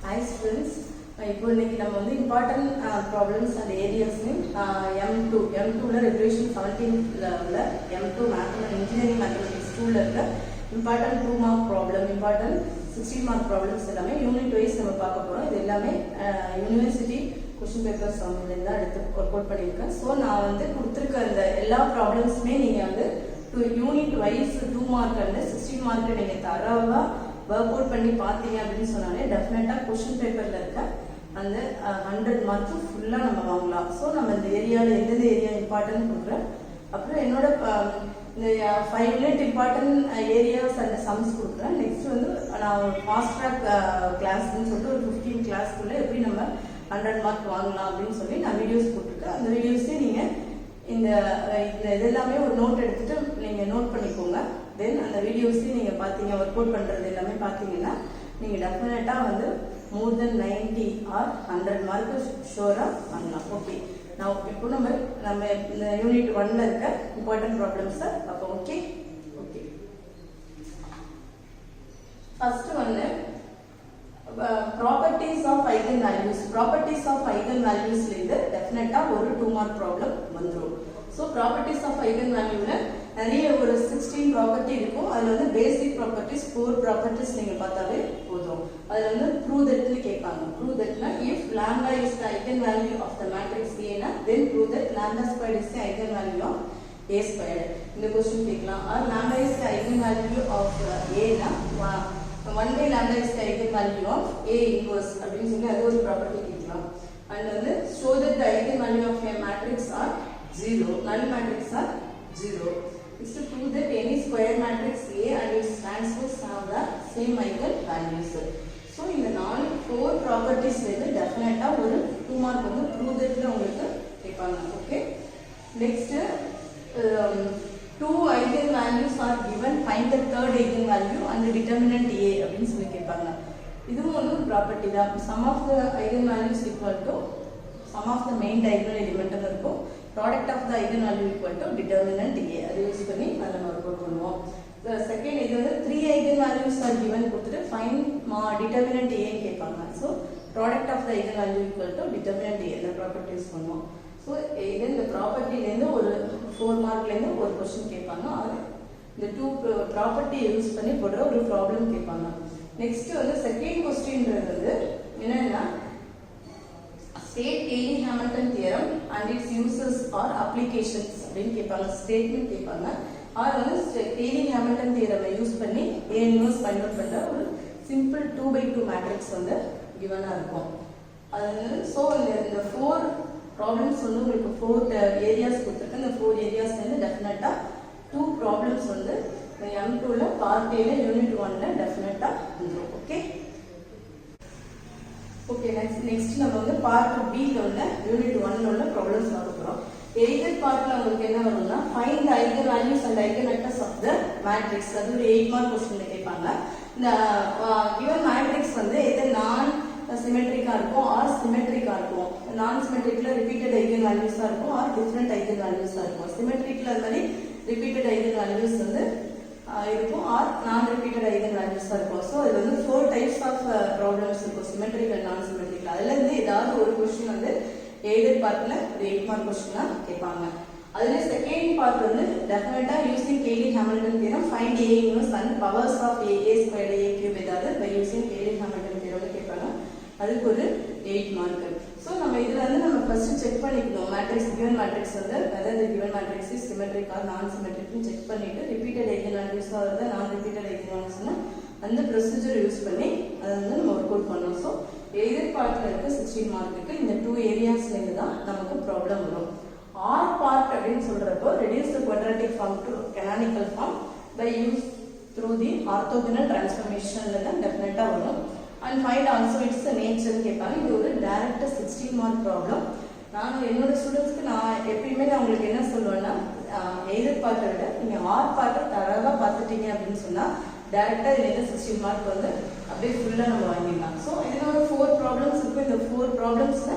Hi students, இப்போ இன்னைக்கு நம்ம வந்து important problems and areas in M2ல revision 17ல உள்ள M2 Mathematics Engineering Mathematics 2ல இருக்க important 2 mark problem, important 16 mark problems எல்லாமே unit wise நம்ம பார்க்க போறோம். இது எல்லாமே யுனிவர்சிட்டி क्वेश्चन பேப்பர்ஸ் வந்து எடுத்து ஒர்க் அவுட் பண்ணிருக்கேன். சோ நான் வந்து கொடுத்திருக்க அந்த எல்லா ப்ராப்ளம்ஸ்மே நீங்க வந்து unit wise 2 mark and 16 mark நீங்க தரவா वर्क आउट பண்ணி பாத்தீங்க அப்படினு சொன்னாலே டெஃபினட்டா क्वेश्चन பேப்பர்ல இருக்க அந்த 100 மார்க் ஃபுல்லா நம்ம வாங்கலாம். சோ நம்ம இந்த ஏரியால எந்த ஏரியா இம்பார்ட்டன்ட் கொடுக்கிறேன். அப்புறம் என்னோட இந்த 5 minute important areas and sums கொடுக்கிறேன். நெக்ஸ்ட் வந்து நான் ஃபாஸ்ட் ட்ராக் கிளாஸ்னு சொல்லிட்டு ஒரு 15 கிளாஸ்க்குள்ள எப்படி நம்ம 100 மார்க் வாங்கலாம் அப்படின்னு சொல்லி நான் வீடியோஸ் போட்டுருக்கேன். அந்த வீடியோஸே நீங்க இந்த இதெல்லாமே ஒரு நோட் எடுத்துட்டு நீங்க நோட் பண்ணிக்கோங்க. தென் அந்த வீடியோஸையும் நீங்க பாத்தீங்க ஒர்க் அவுட் பண்றது எல்லாமே பாத்தீங்கன்னா நீங்க டெஃபினட்டா வந்து மோர் தென் 90 ஆர் 100 மார்க் ஷூரா வாங்கலாம். ஓகே, நான் இப்போ நம்ம இந்த யூனிட் 1ல இருக்க இம்பார்ட்டன்ட் ப்ராப்ளம்ஸ் அப்போ ஓகே. ஃபர்ஸ்ட் வந்து properties of eigen values. Properties of eigen வேல்யூஸ்ல இருந்து டெஃபினட்டா ஒரு 2 மார்க் ப்ராப்ளம் வந்துரும். சோ ப்ராப்பர்ட்டிஸ் ஆஃப் ஐகன் வேல்யூல நிறைய ஒரு 16 ப்ராப்பர்ட்டி இருக்கும். அதுல வந்து பேசிக் ப்ராப்பர்ட்டிஸ் 4 ப்ராப்பர்ட்டிஸ் நீங்க பார்த்தாலே போதும். அதுல வந்து ப்ரூவ் தட்னு கேட்பாங்க. ப்ரூவ் தட்னா if lambda is the eigen value of the matrix A na then prove that lambda squared is the eigen value of A squared. இந்த क्वेश्चन கேட்கலாம். or lambda is the eigen value of A na 1 by lambda is the eigen value of A inverse அப்படினு சொல்லி அது ஒரு property கேட்கலாம். and வந்து show that the eigen value of a matrix are 0, null matrix are 0. is to prove that any square matrix A and its transpose have the same eigen values. So இந்த 4 properties வந்து டெஃபினட்டா ஒரு 2 mark வந்து prove thatல உங்களுக்கு கேட்பாங்க. Okay, next 2 eigen values are given, find the third eigen value and determinant A அப்படினு சொல்லி கேட்பாங்க. இதுவும் ஒரு ப்ராப்பர்ட்டி தான். sum of the eigen values equal to sum of the main diagonal element இருக்கும். product of the eigen value equal to determinant A. அது use பண்ணி நம்ம வொர்க் அவுட் பண்ணுவோம். செகண்ட் இது வந்து 3 eigen values are given கொடுத்துட்டு find determinant A ன்னு கேட்பாங்க. so product of the eigen value equal to determinant A இந்த ப்ராப்பர்ட்டி யூஸ் பண்ணுவோம். so இது இந்த ப்ராப்பர்ட்டில இருந்து ஒரு 4 மார்க்ல இருந்து ஒரு क्वेश्चन கேட்பாங்க. அது இந்த 2 ப்ராப்பர்ட்டி யூஸ் பண்ணி போடுற ஒரு ப்ராப்ளம் கேட்பாங்க. நெக்ஸ்ட் வந்து செகண்ட் क्वेश्चनன்றது வந்து என்னன்னா state Cayley-Hamilton theorem and its uses or applications அப்படினு கேட்பாங்க. ஸ்டேட்மென்ட் கேட்பாங்க. ஆர் வந்து Cayley-Hamilton theorem யூஸ் பண்ணி A இன்வெர்ஸ் ஃபைண்ட் அவுட் பண்ற ஒரு சிம்பிள் 2/2 மேட்ரிக்ஸ் வந்து given-ஆ இருக்கும். அது சோ இந்த 4 ப்ராப்ளம்ஸ் வந்து உங்களுக்கு 4 ஏரியாஸ் கொடுத்திருக்கேன். இந்த 4 ஏரியாஸ்ல இருந்து டெஃபினட்டா 2 ப்ராப்ளம்ஸ் வந்து M2ல பார்ட் A ல யூனிட் 1ல டெஃபினட்டா வந்துரும். ஓகே ஓகே, நெக்ஸ்ட் நம்ம வந்து பார்ட் B ல உள்ள யூனிட் 1ல உள்ள ப்ராப்ளம்ஸ் பார்க்க போறோம். எய்தர் பார்ட்ல உங்களுக்கு என்ன வரும்னா find the eigen values and eigen vectors of the matrix. அது ஒரு 8 மார்க் क्वेश्चன்ல கேட்பாங்க. இந்த given matrix வந்து எது நான் சிமெட்ரிக்கா இருக்கும் ஆர் சிமெட்ரிக்கா இருக்கும். நான் சிமெட்ரிக்ல ரிப்பீட்டட் ஐகன் வேல்யூஸா இருக்கும் ஆர் டிஃபரண்ட் ஐகன் வேல்யூஸா இருக்கும். சிமெட்ரிக்ல அது மாதிரி ரிப்பீட்டட் ஐகன் வேல்யூஸ் வந்து இருக்கும் ஆர் நான் ரிப்பீட்டட் ஐகன் வேல்யூஸா இருக்கும். சோ இது வந்து 4 டைப்ஸ் ஆஃப் ப்ராப்ளம்ஸ் இருக்கும், சிமெட்ரிக் அண்ட் நான் சிமெட்ரிக். அதுல இருந்து ஏதாவது ஒரு क्वेश्चन வந்து எய்தர் பார்ட்ல ஒரு 8 மார்க் क्वेश्चनா கேட்பாங்க. அதுல செகண்ட் பார்ட் வந்து டெஃபினட்டா using Cayley-Hamilton theorem find A inverse and powers of A squared A cube ஏதாவது by using Cayley-Hamilton theorem கேட்பாங்க. அதுக்கு ஒரு 8 மார்க். சோ நம்ம இதுல வந்து நம்ம ஃபர்ஸ்ட் செக் பண்ணிக்கணும் மேட்ரிக்ஸ் given மேட்ரிக்ஸ் வந்து whether the given matrix is symmetric or non symmetric னு செக் பண்ணிட்டு ரிப்பீட்டட் ஐகன் வேல்யூஸ் ஆர் நான் ரிப்பீட்டட் ஐகன் வேல்யூஸ்னா அந்த ப்ரொசீஜர் யூஸ் பண்ணி அதை வந்து நம்ம வொர்க் அவுட் பண்ணோம். சோ எய்தர் பார்ட்ல இருக்க 16 மார்க்குக்கு இந்த 2 ஏரியாஸ்ல இருந்து தான் நமக்கு ப்ராப்ளம் வரும். ஆர் பார்ட் அப்படினு சொல்றப்போ reduce the quadratic form to canonical form by use through the orthogonal transformationல தான் டெஃபினட்டா வரும். and find also its nature கேட்பாங்க. இது ஒரு டைரக்ட் 16 மார்க் ப்ராப்ளம். நான் என்னோட ஸ்டூடண்ட்ஸ்க்கு நான் எப்பயுமே நான் உங்களுக்கு என்ன சொல்லுவேன்னா எய்தர் பார்ட்டை விட நீங்க ஆர் பார்ட்டை தரவா பார்த்துட்டீங்க அப்படின்னு சொன்னா டைரக்டா இதுல 16 மார்க் வந்து அப்படியே ஃபுல்லா நம்ம வாங்கிடலாம். ஸோ இதுல ஒரு 4 ப்ராப்ளம்ஸ் இருக்கும். இந்த 4 ப்ராப்ளம்ஸ்ல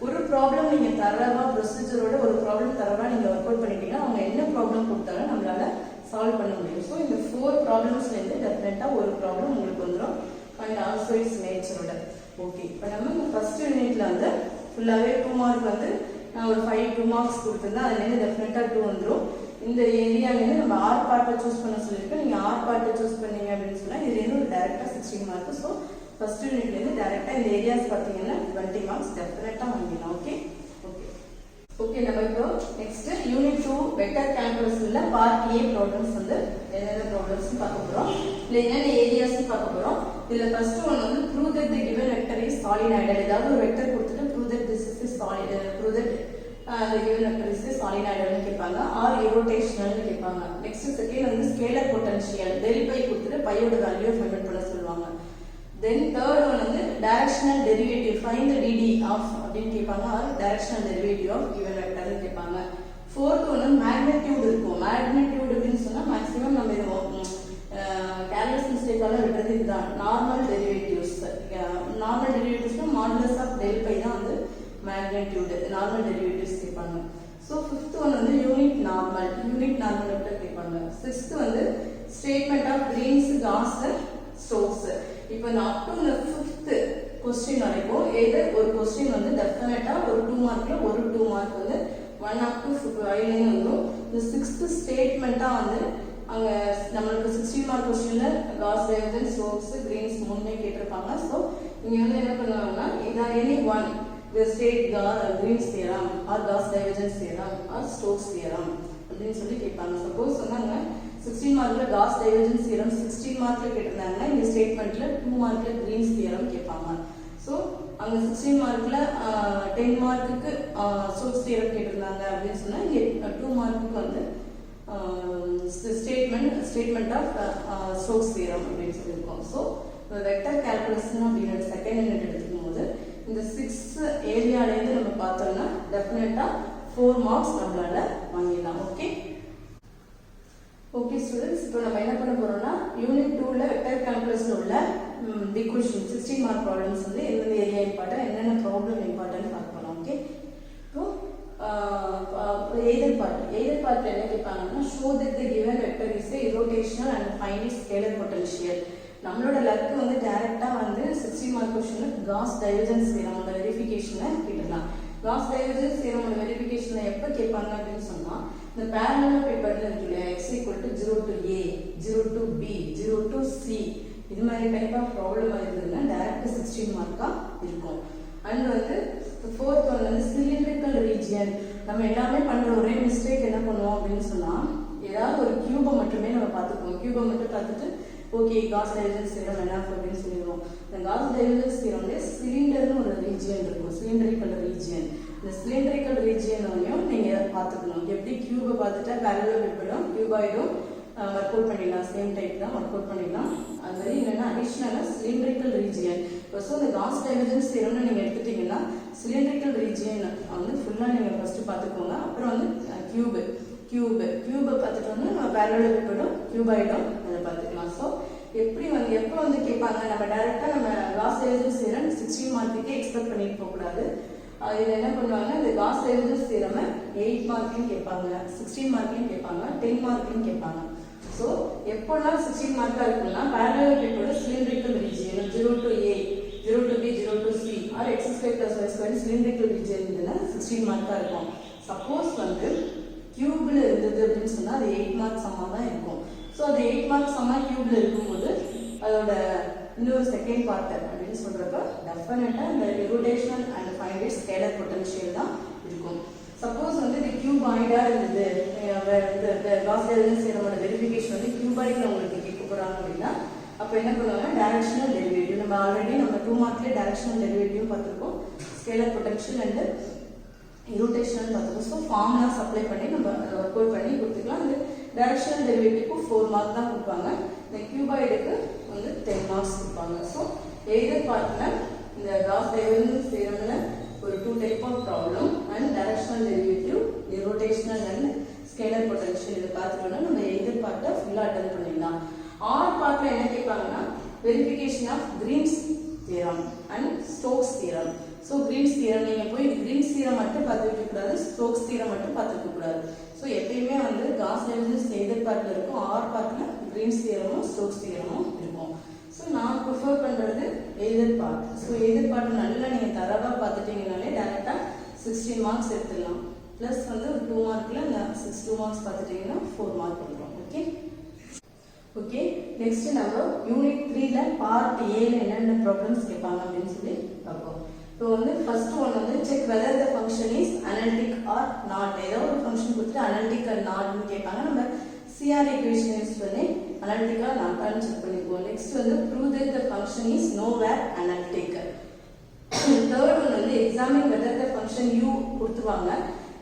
ஒரு ப்ராப்ளம் நீங்க தரவா ப்ரொசீஜரோட ஒரு ப்ராப்ளம் தரவா நீங்க ஒர்க் அவுட் பண்ணிட்டீங்கன்னா அவங்க என்ன ப்ராப்ளம் கொடுத்தாலும் நம்மளால சால்வ் பண்ண முடியும். ஸோ இந்த 4 ப்ராப்ளம்ஸ்ல இருந்து டெஃபினட்டா ஒரு ப்ராப்ளம் உங்களுக்கு வந்துடும். and also its nature. Okay, இப்போ நம்ம ஃபர்ஸ்ட் யூனிட்ல வந்து ஃபுல்லாகவே 2 மார்க் வந்து நான் ஒரு 2 மார்க்ஸ் கொடுத்துருந்தேன். அதுலேருந்து டெஃபினட்டாக 2 வந்துடும். இந்த ஏரியாலேருந்து நம்ம ஆர் பார்ட்டை சூஸ் பண்ண சொல்லியிருக்கோம். நீங்கள் ஆர் பார்ட்டை சூஸ் பண்ணீங்க அப்படின்னு சொன்னால் இதுலேருந்து ஒரு டேரெக்டாக 16 மார்க். ஸோ ஃபர்ஸ்ட் யூனிட்லேருந்து டேரெக்டாக இந்த ஏரியாஸ் பார்த்தீங்கன்னா 20 மார்க்ஸ் டெஃபினட்டாக வாங்கிடலாம். ஓகே ஓகே ஓகே நம்ம இப்போ நெக்ஸ்ட் யூனிட் 2 வெக்டர் கால்குலஸ்ல பார்ட் ஏ ப்ராப்ளம்ஸ் வந்து என்னென்ன ப்ராப்ளம்ஸ் பார்க்க போகிறோம், இல்லை என்னென்ன ஏரியாஸ் பார்க்க போகிறோம். இதில் ஃபர்ஸ்ட் ஒன் வந்து prove that the given vector is solenoidal. ஏதாவது ஒரு வெக்டர் கொடுத்துட்டு prove that this is solid, prove that the given vector is solenoidal னு கேட்பாங்க, ஆர் irrotational னு கேட்பாங்க. நெக்ஸ்ட் செகண்ட் வந்து ஸ்கேலர் பொட்டன்ஷியல் del பை கொடுத்துட்டு பையோட வேல்யூ ஃபைண்ட் அவுட் பண்ண சொல்லுவாங்க. தென் தேர்ட் ஒன் வந்து directional derivative find the dd of அப்படின்னு கேட்பாங்க, or directional derivative of given vector னு கேட்பாங்க. ஃபோர்த் ஒன் மேக்னிட்யூட் இருக்கும். மேக்னிட்யூட் அப்படின்னு சொன்னா மேக்ஸிமம் நம்ம இது கேல்குலஸ் மிஸ்டேக்கால விடுறது இதுதான், நார்மல் டெரிவேட்டிவ்ஸ். நார்மல் டெரிவேட்டிவ்ஸ்னா மாடுலஸ் ஆஃப் del பை தான் வந்து மேக்னிட்யூட், நார்மல் டெரிவேட்டிவ்ஸ் கேட்பாங்க. ஸோ ஃபிஃப்த் ஒன் வந்து யூனிட் நார்மல் வெக்டர் கேட்பாங்க. சிக்ஸ்த் வந்து statement of Green's, Gauss, Stokes. இப்போ நான் அப் டு இந்த ஃபிஃப்த் கொஸ்டின் வரைக்கும் ஏதர் ஒரு கொஸ்டின் வந்து டெஃபினட்டா ஒரு 2 மார்க்ல ஒரு 2 மார்க் வந்து 1 up to 5 வந்துடும். இந்த சிக்ஸ்த் ஸ்டேட்மெண்ட்டா வந்து அங்க நம்மளுக்கு 16 மார்க் கொஸ்டின்ல காஸ், டைவர்ஜென்ஸ், ஸ்டோக்ஸ், கிரீன்ஸ் மூணுமே கேட்டிருப்பாங்க. ஸோ இங்க வந்து என்ன பண்ணுவாங்கன்னா இதான் any one the state Green's theorem or Gauss divergence theorem or Stokes theorem அப்படின்னு சொல்லி கேட்பாங்க. சப்போஸ் சொன்னாங்க 16 மார்க்ல Gauss divergence theorem 16 மார்க்ல கேட்டிருந்தாங்கன்னா இந்த ஸ்டேட்மெண்ட்ல 2 மார்க்ல Green's theorem கேட்பாங்க. ஸோ அங்க 16 மார்க்ல 10 மார்க்குக்கு Stokes theorem கேட்டிருந்தாங்க அப்படின்னு சொன்னா இங்க 2 மார்க்குக்கு வந்து ஸ்டேட்மெண்ட் ஆஃப் Stokes theorem அப்படின்னு சொல்லியிருக்கோம். ஸோ வெக்டர் கால்குலஸ் அப்படின்னு செகண்ட் யூனிட் எடுத்துக்கும் போது இந்த 6 ஏரியாலேருந்து நம்ம பார்த்தோம்னா டெஃபினட்டா 4 மார்க்ஸ் நம்மளால வாங்கிடலாம். ஓகே ஓகே ஸ்டூடெண்ட்ஸ், இப்போ நம்ம என்ன பண்ண போறோம்னா யூனிட் 2ல வெக்டர் கால்குலஸ்ல உள்ள பிக் கொஸ்டின் 16 மார்க் ப்ராப்ளம்ஸ் வந்து எந்தெந்த ஏரியா இம்பார்ட்டன்ட், என்னென்ன ப்ராப்ளம் இம்பார்ட்டன்ட் பார்க்க போறோம். ஓகே, இப்போ எய்தர் பார்ட்ல என்ன கேட்பாங்கன்னா show that the given vector is a irrotational and find its scalar potential. நம்மளோட லக் வந்து டைரக்டா வந்து 16 மார்க் क्वेश्चनல காஸ் டைவர்ஜென்ஸ் தியரமோட வெரிஃபிகேஷனை கேட்கலாம். காஸ் டைவர்ஜென்ஸ் தியரமோட வெரிஃபிகேஷனை எப்ப கேட்பாங்க அப்படின்னு சொன்னா இந்த parallel பேப்பர்ல இருக்கு இல்லையா, x = 0 to a 0 to b 0 to c இது மாதிரி டைப் ஆஃப் ப்ராப்ளம் இருந்ததுன்னா டைரக்ட் 16 மார்க்கா இருக்கும். அண்ட் வந்து ஃபோர்த் ஒன் வந்து சிலிண்ட்ரிக்கல் ரீஜியன். நம்ம எல்லாமே பண்ற ஒரே மிஸ்டேக் என்ன பண்ணுவோம் அப்படின்னு சொன்னா ஏதாவது ஒரு கியூபை மட்டுமே நம்ம பார்த்துக்குவோம். கியூபை மட்டும் பார்த்துட்டு ஓகே காஸ் டைவர்ஜென்ஸ் தியரம் என்ன அப்படின்னு சொல்லிடுவோம். இந்த காஸ் டைவர்ஜென்ஸ் தியரம்ல சிலிண்டர்னு ஒரு ரீஜியன் இருக்கும், சிலிண்டரிக்கல் ரீஜியன். இந்த சிலிண்டரிக்கல் ரீஜியனையும் நீங்க பார்த்துக்கணும். எப்படி கியூபை பார்த்துட்டா பேரலல் பேப்பரும் கியூபாய்டும் ஒர்க் அவுட் பண்ணிடலாம், சேம் டைப் தான் ஒர்க் அவுட் பண்ணிடலாம். அது மாதிரி என்னன்னா அடிஷனலாக சிலிண்டரிக்கல் ரீஜியன். இப்போ ஸோ இந்த காஸ் டைவர்ஜென்ஸ் தியரம்னு நீங்கள் எடுத்துட்டீங்கன்னா சிலிண்டரிக்கல் ரீஜியன் வந்து ஃபுல்லாக நீங்கள் ஃபர்ஸ்ட் பார்த்துக்கோங்க. அப்புறம் வந்து கியூபை பார்த்துட்டு வந்து நம்ம பேரலல் பேப்பரும் கியூபாய்டும் அதை பார்த்துக்கலாம். ஸோ எப்படி வந்து எப்போ வந்து கேட்பாங்க, நம்ம டைரக்டா நம்ம காஸ் டைவர்ஜென்ஸ் தியரம் 16 மார்க்குக்கே எக்ஸ்பெக்ட் பண்ணிட்டு போக கூடாது. இதில் என்ன பண்ணுவாங்க, இந்த காஸ் டைவர்ஜென்ஸ் தியரம் 8 மார்க்கையும் கேட்பாங்க, 16 மார்க்கையும் கேட்பாங்க, 10 மார்க்கையும் கேட்பாங்க. ஸோ எப்போல்லாம் 16 மார்க்கா இருக்குன்னா பேரலல் பேப்பரோட cylindrical region 0 to a 0 to b 0 to c or x² + y² cylindrical region இதுல 16 மார்க்கா இருக்கும். சப்போஸ் வந்து கியூப்ல இருந்தது அப்படின்னு சொன்னா அது 8 மார்க் சம்மா தான் இருக்கும். ஸோ அது 8 மார்க் சம்மா கியூப்ல இருக்கும்போது அதோட இன்னொரு செகண்ட் பார்ட் அப்படின்னு சொல்றப்ப டெஃபினட்டா இந்த irrotational and find its scalar potential தான் இருக்கும். சப்போஸ் வந்து இது கியூபாய்டா இருந்தது, இந்த காஸ் டைவர்ஜென்ஸ் தியரமோட வெரிஃபிகேஷன் வந்து கியூபாய்ட்ல உங்களுக்கு கேட்க போறாங்க அப்படின்னா அப்ப என்ன பண்ணுவாங்க, டைரக்ஷனல் டெரிவேட்டிவ். நம்ம ஆல்ரெடி நம்ம 2 மார்க்லயே டைரக்ஷனல் டெரிவேட்டிவ் பார்த்திருக்கோம், ஸ்கேலர் பொட்டன்ஷியல் அண்ட் irrotational பார்த்துக்கோம். ஸோ ஃபார்முலாஸ் அப்ளை பண்ணி நம்ம ஒர்க் அவுட் பண்ணி கொடுத்துக்கலாம். இந்த டைரக்ஷனல் டெரிவேட்டிவ்க்கு 4 மார்க் தான் கொடுப்பாங்க, இந்த கியூபாய்டுக்கு வந்து 10 மார்க்ஸ் கொடுப்பாங்க. ஸோ எய்தர் பார்ட்ல இந்த காஸ் டைவர்ஜென்ஸ் தியரம்ல ஒரு 2 type of problem and directional derivative, irrotational and scalar potential இதை பார்த்துட்டோம்னா நம்ம எய்தர் பார்ட்டை ஃபுல்லாக அட்டெண்ட் பண்ணிடலாம். ஆர் பார்ட்ல என்ன கேட்பாங்கன்னா verification of Green's theorem and Stokes theorem. So Green's theorem நீங்கள் போய் கிரீன்ஸ் தியரம் மட்டும் பார்த்துக்க கூடாது, ஸ்டோக்ஸ் தியரம் மட்டும் பார்த்துக்க கூடாது. ஸோ எப்பயுமே வந்து காஸ் டைவர்ஜென்ஸ் எய்தர் பார்ட்ல இருக்கும், ஆர் பார்ட்ல கிரீன்ஸ் தியரமும் ஸ்டோக்ஸ் தியரமும் இருக்கும். ஸோ நான் ப்ரிஃபர் பண்ணுறது either part. So either part நல்லா நீங்கள் தரவாக பார்த்துட்டீங்கனாலே டேரெக்டாக 16 மார்க்ஸ் எடுத்துடலாம். ப்ளஸ் வந்து 2 மார்க்கில் 2 மார்க்ஸ் பார்த்துட்டிங்கன்னா 4 மார்க் வந்துடும். ஓகே ஓகே நெக்ஸ்ட் நம்ம யூனிட் 3ல பார்ட் ஏல என்னென்ன ப்ராப்ளம்ஸ் கேட்பாங்க அப்படின்னு சொல்லி பார்ப்போம். இப்போ வந்து ஃபர்ஸ்ட் ஒன் வந்து check whether the function is analytic or not. ஏதோ ஒரு ஃபங்க்ஷன் கொடுத்துட்டு அனலிட்டிக் ஆர் நாட்னு கேட்பாங்க. நம்ம CR equation யூஸ் பண்ணி அனலிட்டிக்கா நாட்டான்னு செக் பண்ணிக்குவோம். நெக்ஸ்ட் வந்து prove that the function is nowhere analytic. Third one வந்து examine whether the function u கொடுத்துவாங்க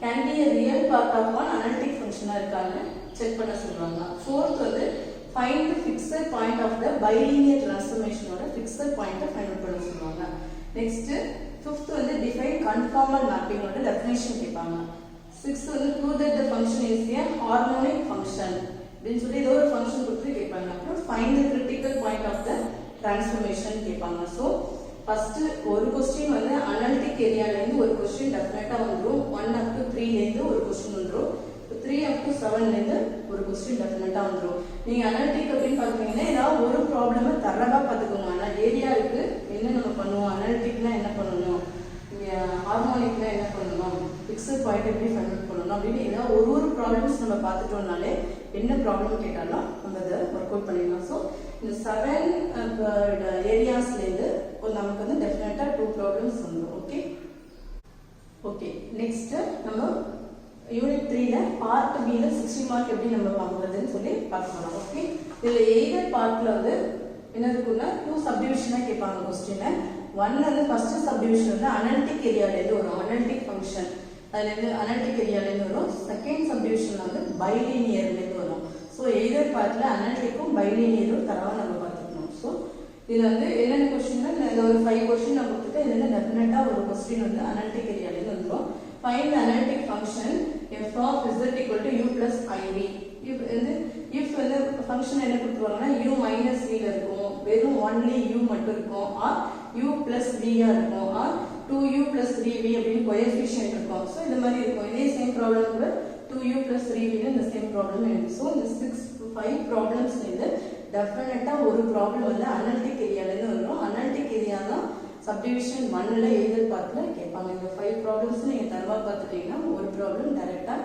can be a real part of one analytic ஃபங்க்ஷனா இருக்கான்னு செக் பண்ண சொல்லுவாங்க. ஃபோர்த் வந்து find the fixed point of the bilinear transformation ஓட fixed point find out பண்ண சொல்லுவாங்க. நெக்ஸ்ட் ஃபிஃப்த் வந்து define conformal mapping ஓட definition கேட்பாங்க. சிக்ஸ்த் வந்து prove that the function is a harmonic function அப்படின்னு சொல்லி ஏதோ ஒரு ஃபங்க்ஷன் கொடுத்து கேட்பாங்க. அப்புறம் find the critical point of the transformation கேட்பாங்க. ஸோ ஃபர்ஸ்ட் ஒரு கொஸ்டின் வந்து அனலிட்டிக் ஏரியாலேருந்து ஒரு கொஸ்டின் டெஃபினட்டாக வந்துடும். 1 up to 3லேருந்து ஒரு கொஸ்டின் வந்துடும். 3 up to 7லேருந்து ஒரு கொஸ்டின் டெஃபினட்டாக வந்துடும். நீங்கள் அனலிட்டிக் அப்படின்னு பார்த்தீங்கன்னா ஏதாவது ஒரு ப்ராப்ளமை தரவாக பார்த்துக்கோங்க. ஆனால் ஏரியாவுக்கு என்ன நம்ம பண்ணுவோம், அனலிட்டிக்னா என்ன பண்ணணும், ஹார்மோனிக்னா என்ன பண்ணணும், ஃபிக்ஸட் பாயிண்ட் எப்படி ஃபைண்ட் அவுட் பண்ணணும் அப்படின்னு ஏதாவது ஒரு ப்ராப்ளம்ஸ் நம்ம பார்த்துட்டோம்னாலே என்ன ப்ராப்ளம் கேட்டாலும் நம்ம அதை ஒர்க் அவுட் பண்ணிடலாம். ஸோ இந்த 7 ஏரியாஸ்லேருந்து நமக்கு வந்து டெஃபினட்டாக 2 ப்ராப்ளம்ஸ் வந்துடும். ஓகே ஓகே நெக்ஸ்ட் நம்ம யூனிட் 3ல பார்ட் பில 60 மார்க் எப்படி நம்ம வாங்குறதுன்னு சொல்லி பார்க்கலாம். ஓகே இதில் எய்தர் பார்ட்ல வந்து என்ன இருக்குன்னா 2 சப்டிவிஷனா கேட்பாங்க கொஸ்டின். 1 வந்து ஃபர்ஸ்ட் சப்டிவிஷன் வந்து அனலிட்டிக் ஏரியாலேருந்து வரும், அனலிட்டிக் ஃபங்க்ஷன் அதுலேருந்து அனலிட்டிக் ஏரியாலேருந்து வரும். செகண்ட் சப்டிவிஷன் வந்து பைலீனியர்லேருந்து வரும். ஸோ எய்தர் பார்ட்ல அனலிட்டிக்கும் பைலீனியரும் தரவா நம்ம பார்த்துக்கணும். ஸோ இதில் வந்து என்னென்ன கொஸ்டின்னா இந்த ஒரு 5 கொஸ்டின் நம்ம கொடுத்துட்டு இதுல டெஃபினட்டாக ஒரு கொஸ்டின் வந்து அனலிட்டிக் ஏரியாலேருந்து வந்துடும். Find the analytic function f of z equal to u plus iv. if வந்து ஃபங்க்ஷன் என்ன கொடுத்துருவாங்கன்னா u minus v ல இருக்கும், வெறும் only u மட்டும் இருக்கும், or u plus v ஆ இருக்கும், or 2u plus 3v அப்படின்னு கோஎஃபிஷியன்ட் இருக்கும். ஸோ இந்த மாதிரி இருக்கும். இதே சேம் ப்ராப்ளம் கூட 2u plus 3v இந்த சேம் ப்ராப்ளம் இருக்கு. ஸோ இந்த 5 ப்ராப்ளம்ஸ்லேருந்து டெஃபினட்டாக ஒரு ப்ராப்ளம் வந்து அனலிட்டிக் ஏரியாலேருந்து வரும். அனலிட்டிக் ஏரியா தான் சப்டிவிஷன் 1ல எய்தர் பார்ட்ல கேட்பாங்க. இந்த 5 ப்ராப்ளம்ஸ் நீங்க தரவா பார்த்துட்டீங்கன்னா ஒரு ப்ராப்ளம் டைரக்டா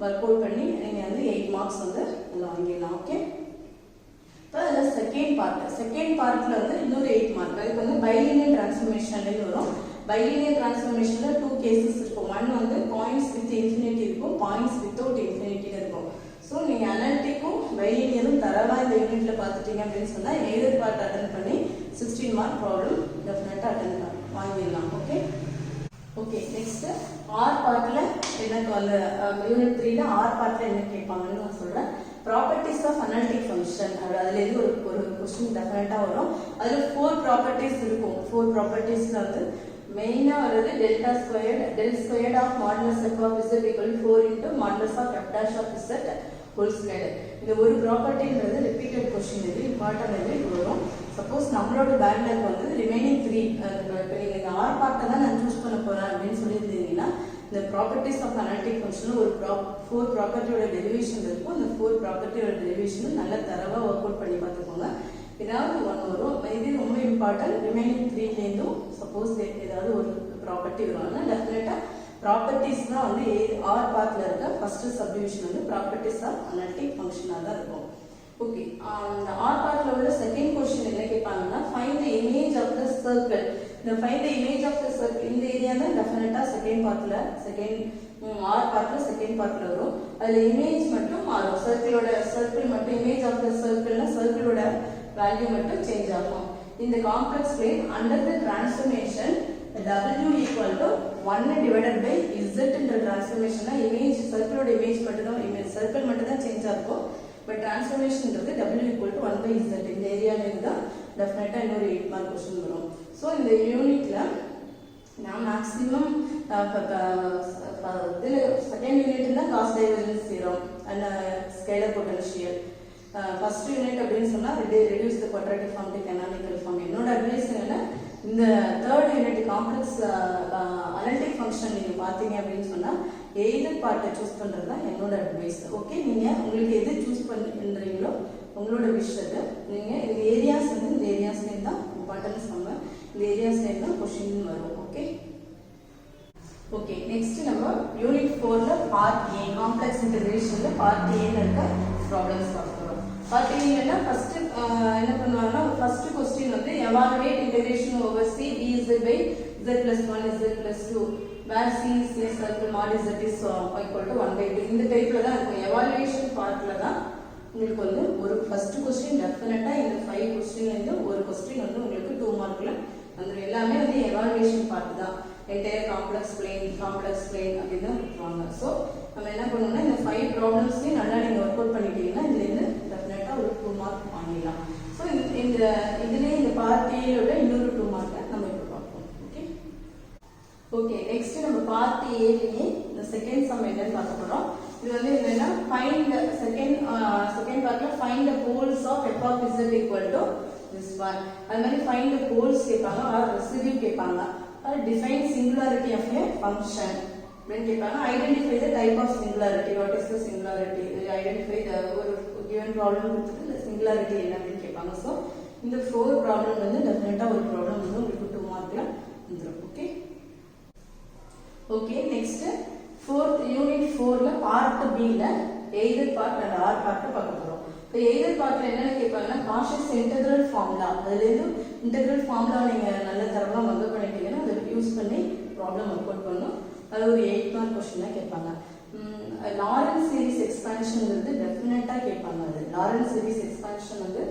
ஒர்க் அவுட் பண்ணி நீங்க வந்து 8 மார்க்ஸ் வந்து இதுல வாங்கிடலாம். ஓகே இப்போ அதுல செகண்ட் பார்ட்ல வந்து இன்னொரு 8 மார்க். அதுக்கு வந்து பைலினியர் டிரான்ஸ்ஃபர்மேஷன்ல வரும். பைலினியர் டிரான்ஸ்ஃபர்மேஷன்ல 2 கேसेस இருக்கும். ஒன் வந்து பாயிண்ட்ஸ் வித் இன்ஃபினிட்டி இருக்கும், பாயிண்ட்ஸ் வித்தவுட் இன்ஃபினிட்டி இருக்கும். ஸோ நீங்க அனலிட்டிக்கும் பைலினியரும் தரவா இந்த யூனிட்ல பார்த்துட்டீங்க அப்படின்னு சொன்னா எய்தர் பார்ட் அட்டெண்ட் பண்ணி 16 மார்க் ப்ராப்ளம் டெஃபினட்டா அட்டெண்ட் வாங்கிடலாம். ஓகே ஓகே நெக்ஸ்ட் ஆர் பார்ட்ல எனக்கு அந்த யூனிட் 3ல ஆர் பார்ட்ல என்ன கேட்பாங்கன்னு நான் சொல்றேன். ப்ராப்பர்ட்டிஸ் ஆஃப் அனலிட்டிக் ஃபங்க்ஷன் அதுல இருந்து ஒரு கொஸ்டின் டெஃபினட்டா வரும். அதுல 4 ப்ராப்பர்ட்டிஸ் இருக்கும். 4 ப்ராப்பர்ட்டிஸ்ல வந்து மெயினா வருது delta squared del squared of modulus F of z equal to 4 into modulus of f dash of z whole square. இந்த ஒரு ப்ராப்பர்ட்டின்றது ரிப்பீட்டட் கொஸ்டின், இது இம்பார்ட்டன்ட் இது வரும். சப்போஸ் நம்மளோட பேக்லாக் வந்து ரிமைனிங் 3 இப்போ நீங்கள் இந்த ஆர் பார்ட்டை தான் நான் சூஸ் பண்ண போகிறேன் அப்படின்னு சொல்லியிருந்தீங்கன்னா இந்த ப்ராப்பர்ட்டிஸ் ஆஃப் அனலிட்டிக் ஃபங்க்ஷனில் ஒரு 4 ப்ராப்பர்ட்டியோட டெரிவேஷன் இருக்கும். அந்த 4 ப்ராப்பர்ட்டியோட டெரிவேஷனும் நல்ல தரவாக ஒர்க் அவுட் பண்ணி பார்த்துக்கோங்க. ஏதாவது ஒன்று வரும். இது ரொம்ப இம்பார்ட்டன்ட். ரிமைனிங் 3லேருந்தும் சப்போஸ் ஏதாவது ஒரு ப்ராப்பர்ட்டி வருவாங்கன்னா டெஃபினட்டாக ப்ராப்பர்ட்டிஸ் தான் வந்து ஆர் பார்ட்ல இருக்க ஃபர்ஸ்ட் சப்டிவிஷன் வந்து ப்ராப்பர்ட்டிஸ் ஆஃப் அனலிட்டிக் ஃபங்க்ஷனாக தான் இருக்கும். ஓகே இந்த ஆர் பார்ட்ல உள்ள செகண்ட் क्वेश्चन என்ன கேட்பாங்கன்னா find the image of the circle. இந்த find the image of the circle இந்த ஏரியா தான் டெஃபினட்டா செகண்ட் ஆர் பார்ட்ல செகண்ட் பார்ட்ல வரும். அதுல இமேஜ் மட்டும் மாறும். சர்க்கிள் மட்டும் இமேஜ் ஆஃப் தி சர்க்கிள்னா சர்க்கிளோட வேல்யூ மட்டும் சேஞ்ச் ஆகும். இந்த complex plane under the transformation W equal to 1 divided by Z என்ற டிரான்ஸ்ஃபர்மேஷனா இமேஜ் சர்க்கிளோட இமேஜ் மட்டும் தான் சர்க்கிள் மட்டும் தான் சேஞ்ச் ஆகும். பட் டிரான்ஸ்ஃபர்மேஷன்ன்றது W equal to 1 by Z இந்த ஏரியால இருந்தா டெஃபினட்டா இன்னொரு 8 மார்க் क्वेश्चन வரும். சோ இந்த யூனிட்ல நான் மேக்ஸिमम இதுல செகண்ட் யூனிட்னா Gauss divergence theorem and scalar potential. First unit அப்படின்னு சொன்னா reduce the quadratic form to canonical form. என்னோட அட்வைஸ் என்னன்னா இந்த third unit complex analytic function நீங்க பாத்தீங்க அப்படின்னு சொன்னா எய்தர் பார்ட்டை சூஸ் பண்றது தான் என்னோட அட்வைஸ். ஓகே நீங்க உங்களுக்கு எது சூஸ் பண்றீங்களோ உங்களோட விஷயத்தை நீங்க இந்த ஏரியாஸ் வந்து இந்த ஏரியாஸ்ல தான் இம்பார்ட்டன்ஸ் நம்ம இந்த ஏரியாஸ்ல இருந்து क्वेश्चन வரும். ஓகே ஓகே நெக்ஸ்ட் நம்ம யூனிட் 4ல பார்ட் A காம்ப்ளெக்ஸ் இன்டகிரேஷன்ல பார்ட் A ல இருக்க ப்ராப்ளம்ஸ் பார்க்கலாம். பார்ட் A ல ஃபர்ஸ்ட் என்ன பண்ணுவாங்கன்னா ஃபர்ஸ்ட் क्वेश्चन வந்து evaluate integration over C dz by z plus 1 z plus 2 where C is a circle mod z is equal to 1 by 2 இந்த டைப்ல தான் இருக்கும். எவாலுவேஷன் பார்ட்ல தான் உங்களுக்கு வந்து ஒரு ஃபர்ஸ்ட் क्वेश्चन டெஃபினட்டா இந்த 5 क्वेश्चन ல இருந்து ஒரு क्वेश्चन வந்து உங்களுக்கு 2 மார்க்ல அந்த எல்லாமே வந்து எவாலுவேஷன் பார்ட் தான். என்டையர் காம்ப்ளெக்ஸ் பிளேன் அப்படின்னு தான் கொடுத்துருவாங்க. ஸோ நம்ம என்ன பண்ணணும்னா இந்த 5 ப்ராப்ளம்ஸையும் நல்லா நீங்கள் ஒர்க் அவுட் பண்ணிட்டீங்கன்னா இதுலேருந்து டெஃபினட்டாக ஒரு 2 மார்க் வாங்கிடலாம். ஸோ இந்த இதுலேயே இந்த பார்ட் ஏயோட இன்னொரு 2 மார்க்கை நம்ம இப்போ பார்ப்போம். ஓகே ஓகே நெக்ஸ்ட் நம்ம பார்ட் ஏலேயே இந்த செகண்ட் சம் என்னன்னு பார்க்க போகிறோம். இது வந்து என்னன்னா ஃபைண்ட் செகண்ட் பார்ட்ல find the poles of f of z equal to this one. அது மாதிரி ஃபைண்ட் த போல்ஸ் கேட்பாங்க ஆர் ரெசிடியூ கேட்பாங்க. Define singularity of a function. When கேட்பாங்க identify the type of singularity. What is the singularity? Identify the ஒரு given problem கொடுத்துட்டு the singularity என்ன அப்படின்னு கேட்பாங்க. ஸோ இந்த 4 ப்ராப்ளம் வந்து டெஃபினட்டா ஒரு ப்ராப்ளம் வந்து உங்களுக்கு 2 மார்க்ல வந்துடும். ஓகே ஓகே நெக்ஸ்ட் யூனிட் 4ல பார்ட் B ல either part and or part பார்க்க போறோம். இப்போ எய்தர் பார்ட்ல என்னென்ன கேட்பாங்கன்னா காஷியஸ் இன்டெகிரல் ஃபார்முலா. அதுலேருந்து இன்டெகிரல் ஃபார்முலா நீங்கள் நல்ல தரமாக வந்து பண்ணிட்டீங்கன்னா அதை யூஸ் பண்ணி ப்ராப்ளம் ஒர்க் அவுட் பண்ணணும். அது ஒரு 8 மார்க் கொஸ்டின் தான் கேட்பாங்க. லாரன்ஸ் சீரிஸ் எக்ஸ்பான்ஷன்ங்கிறது டெஃபினட்டாக கேட்பாங்க. அது லாரன்ஸ் சீரிஸ் எக்ஸ்பான்ஷன் வந்து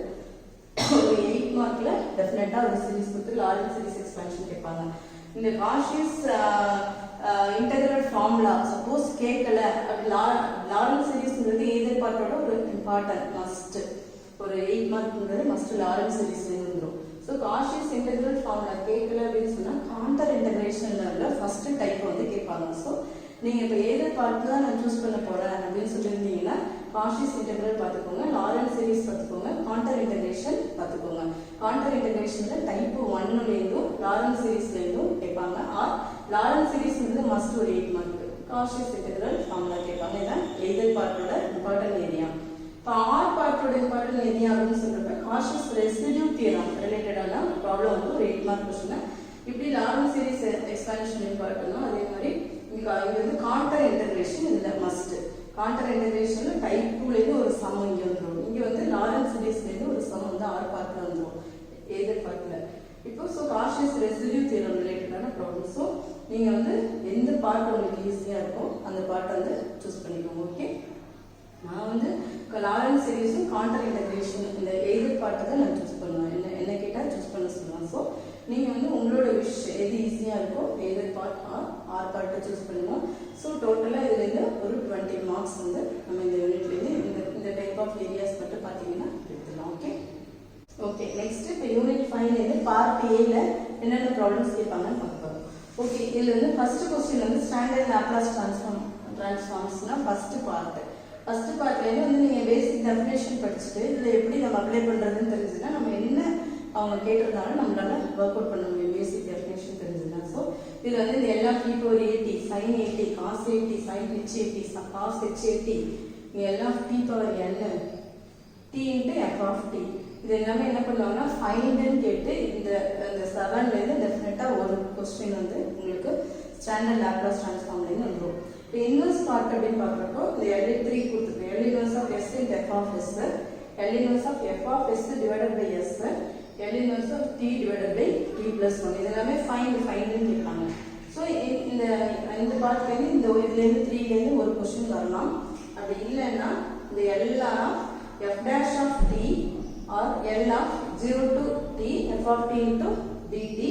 ஒரு 8 மார்க்ல டெஃபினட்டாக ஒரு சீரிஸ் கொடுத்து லாரன்ஸ் சீரிஸ் எக்ஸ்பான்ஷன் கேட்பாங்க. இந்த காஷியஸ் இன்டெகிரல் ஃபார்முலா சப்போஸ் கேட்கல அப்படி லாரன்ஸ் சீரிஸ்ங்கிறது எய்தர் பார்ட்டோட ஒரு இம்பார்ட்டன்ட் மஸ்ட் ஒரு 8 மார்க்ங்கிறது மஸ்ட் லாரன்ஸ் சீரிஸ்ல வந்துடும். ஸோ காஷியஸ் இன்டெகிரல் ஃபார்முலா கேட்கல அப்படின்னு சொன்னா கான்டர் இன்டகிரேஷன்ல ஃபர்ஸ்ட் டைப் வந்து கேட்பாங்க. ஸோ நீங்க இப்போ எய்தர் பார்ட் தான் நான் சூஸ் பண்ண போறேன் அப்படின்னு சொல்லியிருந்தீங்கன்னா காஷியஸ் இன்டெகிரல் பார்த்துக்கோங்க, லாரன்ஸ் சீரிஸ் பார்த்துக்கோங்க, கான்டர் இன்டகிரேஷன் பார்த்துக்கோங்க. கான்டர் இன்டகிரேஷன்ல டைப் 1லேருந்தும் லாரன்ஸ் சீரிஸ்லேருந்தும் கேட்பாங்க. ஆர் லாரன்ஸ் சீரிஸ்ங்கிறது மஸ்ட் ஒரு 8 மார்க். காஷியஸ் இன்டெகிரல் ஃபார்முலா கேட்பாங்க. இதான் எய்தர் பார்ட்டோட இம்பார்ட்டன்ட் ஏரியா. இப்போ ஆர் பார்ட்டோட இம்பார்ட்டன்ட் ஏரியா அப்படின்னு சொல்றப்ப காஷியஸ் ரெசிடியூ தியரம் ரிலேட்டடான ப்ராப்ளம் வந்து ஒரு 8 மார்க் கொஸ்டின். இப்படி லாரன்ஸ் சீரிஸ் எக்ஸ்பான்ஷன் இம்பார்ட்டன்ட்னா அதே மாதிரி இது வந்து கான்டர் இன்டகிரேஷன் இதுல மஸ்ட். கான்டர் இன்டகிரேஷன்ல டைப் 2லேருந்து ஒரு சம் இங்கே வந்துடும். இங்கே வந்து லாரன்ஸ் சீரிஸ்லேருந்து ஒரு சம் வந்து ஆர் பார்ட்ல வந்துடும் எய்தர் பார்ட்ல. இப்போ ஸோ காஷியஸ் ரெசிடியூ தியரம் ரிலேட்டடான ப்ராப்ளம். ஸோ நீங்கள் வந்து எந்த பார்ட் உங்களுக்கு ஈஸியாக இருக்கோ அந்த பார்ட்டை வந்து சூஸ் பண்ணிக்கோங்க. ஓகே நான் வந்து லாரன்ஸ் சீரிஸும் கான்டர் இன்டகிரேஷன் இந்த எய்தர் பார்ட்டை தான் நான் சூஸ் பண்ணுவேன். என்ன கேட்டால் சூஸ் பண்ண சொல்லுவேன். ஸோ நீங்கள் வந்து உங்களோட விஷ் எது ஈஸியாக இருக்கோ எய்தர் பார்ட் ஆர் பார்ட்டை சூஸ் பண்ணுவோம். ஸோ டோட்டலாக இதுலேருந்து ஒரு 20 மார்க்ஸ் வந்து நம்ம இந்த யூனிட்லேருந்து இந்த டைப் ஆஃப் ஏரியாஸ் மட்டும் பார்த்தீங்கன்னா எடுத்துக்கலாம். ஓகே ஓகே நெக்ஸ்ட் இப்போ யூனிட் 5 பார்ட் ஏல என்னென்ன ப்ராப்ளம்ஸ் கேட்பாங்கன்னு பார்க்கலாம். ஓகே இதில் வந்து ஃபர்ஸ்ட் கொஸ்டின் வந்து ஸ்டாண்டர்ட் லாப்லாஸ் ட்ரான்ஸ்ஃபார்ம்ஸ்னா ஃபர்ஸ்ட் பார்ட்லேருந்து வந்து நீங்கள் பேசிக் டெஃபினேஷன் படிச்சுட்டு இதில் எப்படி நம்ம அப்ளை பண்ணுறதுன்னு தெரிஞ்சுன்னா நம்ம என்ன அவங்க கேட்டிருந்தாலும் நம்மளால ஒர்க் அவுட் பண்ண முடியும். பேசிக் டெஃபினேஷன் தெரிஞ்சுன்னா. ஸோ இதில் வந்து இந்த எல்லா p/80 sin 80 cos 80 sin h 80 cos h 80 இங்கே எல்லாம் p/n t into f of t இது எல்லாமே என்ன பண்ணுவாங்கன்னா ஃபைண்டுன்னு கேட்டு இந்த 7லேருந்து டெஃபினட்டாக ஒரு கொஸ்டின் வந்து உங்களுக்கு ஸ்டாண்டர்ட் லாப்லாஸ் ட்ரான்ஸ்ஃபார்ம்லேருந்து வந்துடும். இப்போ இன்வெர்ஸ் பார்ட் அப்படின்னு பார்க்குறப்போ இந்த L3 கொடுத்துருக்கோம். L inverse of s into f of s, L inverse of f of s divided by s, L inverse of t divided by t plus 1 இது எல்லாமே ஃபைண்டுன்னு கேட்பாங்க. ஸோ இந்த பார்ட்லேருந்து இந்த இதுலேருந்து 3லேருந்து ஒரு கொஸ்டின் வரலாம். அப்படி இல்லைன்னா இந்த L f dash of t or L of 0 to t f of t into dt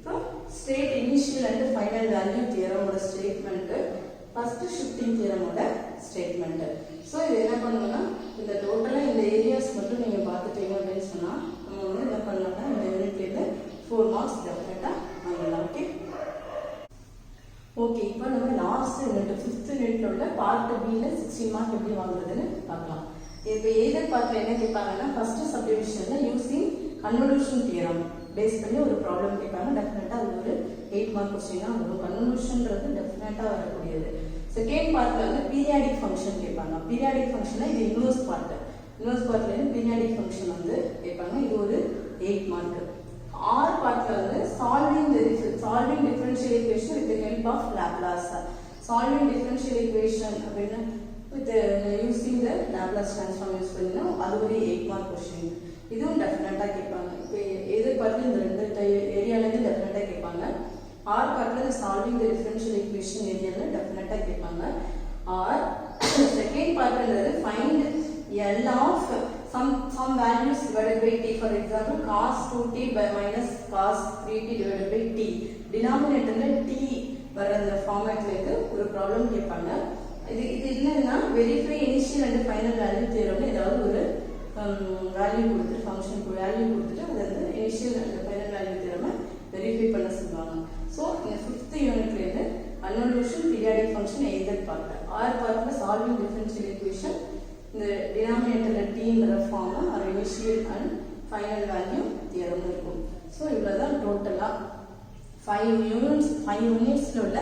from state initial and final value theorem ஓட ஸ்டேட்மெண்ட் ஃபர்ஸ்ட் ஷிஃப்டிங் தியரம் ஓட ஸ்டேட்மெண்ட். ஸோ இது என்ன பண்ணுவோம்னா இந்த டோட்டலாக இந்த ஏரியாஸ் மட்டும் நீங்கள் பார்த்துட்டீங்க அப்படின்னு சொன்னால் நம்ம வந்து என்ன பண்ணலாம்னா இந்த யூனிட்லேருந்து 4 மார்க்ஸ் டெஃபினட்டாக வாங்கலாம். ஓகே ஓகே இப்போ நம்ம லாஸ்ட் யூனிட் 5th யூனிட்ல உள்ள பார்ட் பியில் 16 மார்க் எப்படி வாங்குறதுன்னு பார்க்கலாம். இப்போ எய்தர் பார்ட்ல என்ன கேட்பாங்கன்னா ஃபர்ஸ்ட் சப்டிவிஷன்ல யூசிங் கன்வல்யூஷன் தியரம் பேஸ் பண்ணி ஒரு ப்ராப்ளம் கேட்பாங்க. டெஃபினட்டாக அது ஒரு 8 மார்க் கொஸ்டின் தான் வரும். கன்வல்யூஷன்ன்றது டெஃபினட்டாக வரக்கூடியது. செகண்ட் பார்ட்ல வந்து பீரியாடிக் ஃபங்க்ஷன் கேட்பாங்க. பீரியாடிக் ஃபங்க்ஷன்னா இது இன்வெர்ஸ் பார்ட்லேருந்து பீரியாடிக் ஃபங்க்ஷன் வந்து கேட்பாங்க. இது ஒரு 8 மார்க். R பார்ட்ல வந்து solving differential equation with the help of Laplace. Solving differential equation அப்படின்னா with using the Laplace transform use பண்ணினா அது ஒரு 8 மார்க் क्वेश्चन. இதுவும் டெஃபினட்டா கேட்பாங்க. இப்போ எது பார்த்து இந்த ரெண்டு ஏரியால இருந்து டெஃபினட்டா கேட்பாங்க. R பார்ட்ல solving the differential equation ஏரியால டெஃபினட்டா கேட்பாங்க. R செகண்ட் பார்ட்ன்றது find L of some values divided by t. For example, cos 2t by minus cos 3t divided by t. Denominatorல t வர அந்த ஃபார்மேட்ல இது ஒரு ப்ராப்ளம் கேட்பாங்க. இது என்னன்னா verify initial and final value தியரம்னு ஏதாவது ஒரு வேல்யூ கொடுத்து ஃபங்க்ஷனுக்கு வேல்யூ கொடுத்துட்டு அது வந்து இனிஷியல் அண்ட் ஃபைனல் வேல்யூ தியரமை வெரிஃபை பண்ண சொல்லுவாங்க. ஸோ இந்த 5th யூனிட்ல இருந்து convolution periodic function either part. Or பார்ட்ல சால்விங் டிஃபரன்ஷியல் ஈக்குவேஷன் இந்த டினாமினேட்டர்ல டீங்கிற ஃபார்ம்ல ஒரு initial and final value theorem இருக்கும். ஸோ இவ்வளோதான் டோட்டலா 5 யூனிட்ஸ்ல உள்ள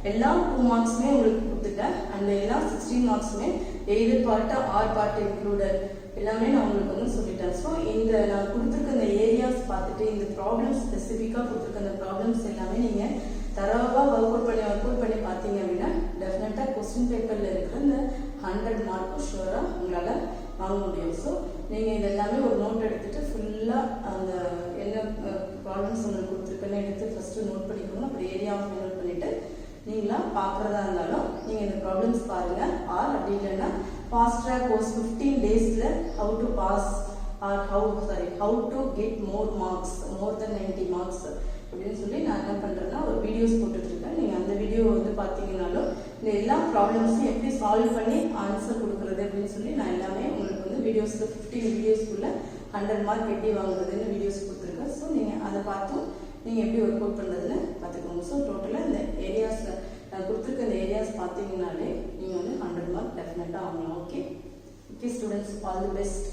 எல்லா 2 மார்க்ஸுமே உங்களுக்கு கொடுத்துட்டேன். அந்த எல்லா 16 மார்க்ஸுமே either part or part included எல்லாமே நான் உங்களுக்கு வந்து சொல்லிட்டேன். ஸோ இந்த நான் கொடுத்துருக்க இந்த ஏரியாஸ் பார்த்துட்டு இந்த ப்ராப்ளம்ஸ் ஸ்பெசிஃபிக்காக கொடுத்துருக்க அந்த ப்ராப்ளம்ஸ் எல்லாமே நீங்கள் தரவாக ஒர்க் அவுட் பண்ணி பார்த்தீங்க அப்படின்னா டெஃபினட்டாக கொஸ்டின் பேப்பரில் இருக்கிற இந்த 100 மார்க்கும் ஷுவராக உங்களால் வாங்க முடியும். ஸோ நீங்கள் இது எல்லாமே ஒரு நோட் எடுத்துகிட்டு ஃபுல்லாக அந்த என்ன ப்ராப்ளம்ஸ் உங்களுக்கு கொடுத்துருக்கேன்னு எடுத்து ஃபஸ்ட்டு நோட் பண்ணிக்கணும். அப்புறம் ஏரியாவை நோட் பண்ணிவிட்டு நீங்களா பார்க்குறதா இருந்தாலும் நீங்கள் இந்த ப்ராப்ளம்ஸ் பாருங்கள். ஆர் அப்படி இல்லைன்னா ஃபாஸ்ட் ட்ராக் கோர்ஸ் 15 டேஸில் how to pass or how to get more marks, more than 90 marks அப்படின்னு சொல்லி நான் என்ன பண்ணுறேன்னா ஒரு வீடியோஸ் போட்டுட்ருக்கேன். நீங்கள் அந்த வீடியோ வந்து பார்த்தீங்கன்னாலும் இந்த எல்லா ப்ராப்ளம்ஸும் எப்படி சால்வ் பண்ணி ஆன்சர் கொடுக்குறது அப்படின்னு சொல்லி நான் எல்லாமே உங்களுக்கு வந்து வீடியோஸில் 15 வீடியோஸ்க்குள்ளே 100 மார்க் எப்படி வாங்குறதுன்னு வீடியோஸ் கொடுத்துருக்கேன். ஸோ நீங்கள் அதை பார்த்தும் நீங்கள் எப்படி ஒர்க் அவுட் பண்ணுறதுன்னு பார்த்துக்கோங்க. ஸோ டோட்டலாக இந்த ஏரியாஸில் நான் கொடுத்துருக்க இந்த ஏரியாஸ் பார்த்தீங்கன்னாலே நீங்கள் வந்து 100 மார்க் டெஃபினட்டாக வாங்கலாம். Okay students, all the best.